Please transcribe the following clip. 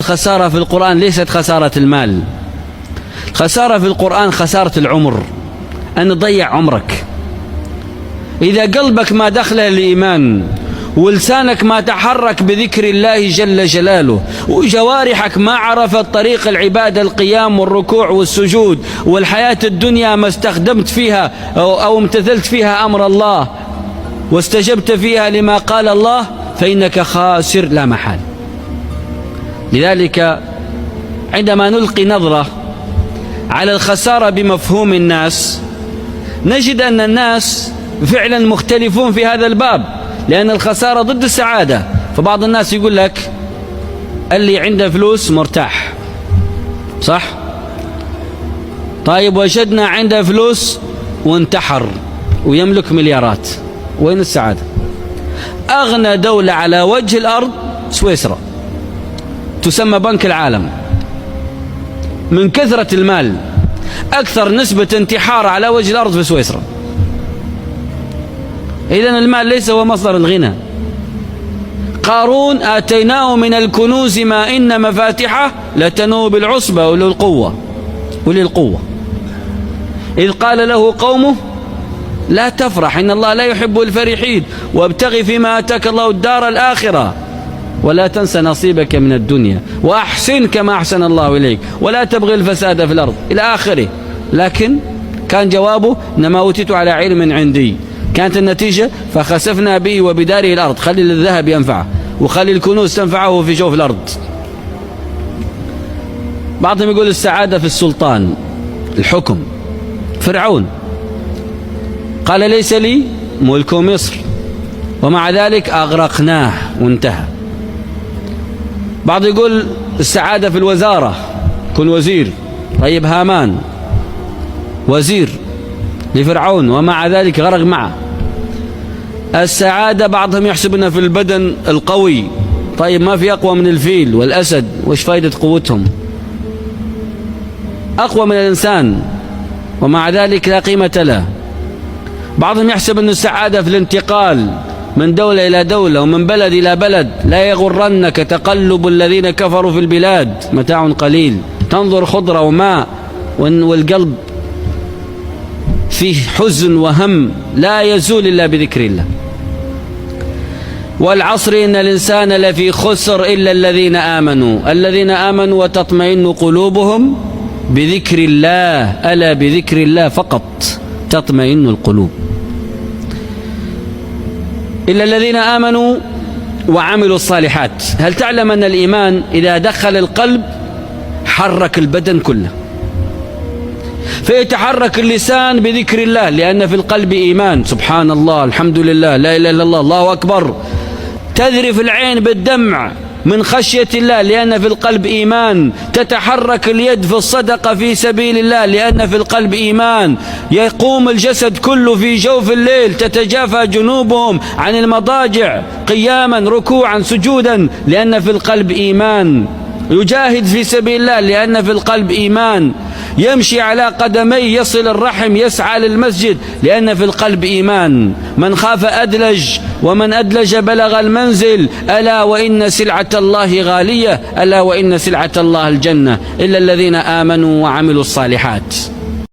الخسارة في القرآن ليست خسارة المال. خسارة في القرآن خسارة العمر، أن تضيع عمرك. إذا قلبك ما دخل الإيمان، ولسانك ما تحرك بذكر الله جل جلاله، وجوارحك ما عرفت طريق العبادة، القيام والركوع والسجود، والحياة الدنيا ما استخدمت فيها أو امتثلت فيها أمر الله واستجبت فيها لما قال الله، فإنك خاسر لا محال. لذلك عندما نلقي نظرة على الخسارة بمفهوم الناس، نجد أن الناس فعلا مختلفون في هذا الباب، لأن الخسارة ضد السعادة. فبعض الناس يقول لك اللي عنده فلوس مرتاح، صح؟ طيب وجدنا عنده فلوس وانتحر ويملك مليارات، وين السعادة؟ أغنى دولة على وجه الأرض سويسرا، تسمى بنك العالم، من كثرة المال أكثر نسبة انتحار على وجه الأرض في سويسرا. إذن المال ليس هو مصدر الغنى. قارون آتيناه من الكنوز ما إن مفاتحه لتنوء بالعصبة أولي القوة إذ قال له قومه لا تفرح إن الله لا يحب الفرحين وابتغ فيما آتاك الله الدار الآخرة ولا تنس نصيبك من الدنيا وأحسن كما أحسن الله إليك ولا تبغي الفساد في الأرض إلى آخره. لكن كان جوابه إنما أوتيت على علم عندي. كانت النتيجة فخسفنا به وبداره الأرض. خلي الذهب ينفعه وخلي الكنوز تنفعه في جوف الأرض. بعضهم يقول السعادة في السلطان، الحكم. فرعون قال ليس لي ملك مصر ومع ذلك أغرقناه وانتهى. بعض يقول السعادة في الوزارة، كن وزير. طيب هامان وزير لفرعون ومع ذلك غرق معه. السعادة بعضهم يحسب أنها في البدن القوي. طيب ما في أقوى من الفيل والأسد، وش فايدة قوتهم؟ أقوى من الإنسان ومع ذلك لا قيمة له. بعضهم يحسب أن السعادة في الانتقال من دولة إلى دولة ومن بلد إلى بلد. لا يغرنك تقلب الذين كفروا في البلاد، متاع قليل. تنظر خضرة وماء والقلب فيه حزن وهم لا يزول إلا بذكر الله. والعصر إن الإنسان لفي خسر إلا الذين آمنوا وتطمئن قلوبهم بذكر الله. ألا بذكر الله فقط تطمئن القلوب. إلا الذين آمنوا وعملوا الصالحات. هل تعلم أن الإيمان إذا دخل القلب حرك البدن كله؟ فيتحرك اللسان بذكر الله لأن في القلب إيمان. سبحان الله، الحمد لله، لا إله إلا الله، الله أكبر. تذرف العين بالدمع من خشية الله لأن في القلب إيمان. تتحرك اليد في الصدقة في سبيل الله لأن في القلب إيمان. يقوم الجسد كله في جوف الليل تتجافى جنوبهم عن المضاجع قياما ركوعا سجودا لأن في القلب إيمان. يجاهد في سبيل الله لأن في القلب إيمان. يمشي على قدمي يصل الرحم يسعى للمسجد لأن في القلب إيمان. من خاف أدلج ومن أدلج بلغ المنزل. ألا وإن سلعة الله غالية، ألا وإن سلعة الله الجنة. إلا الذين آمنوا وعملوا الصالحات.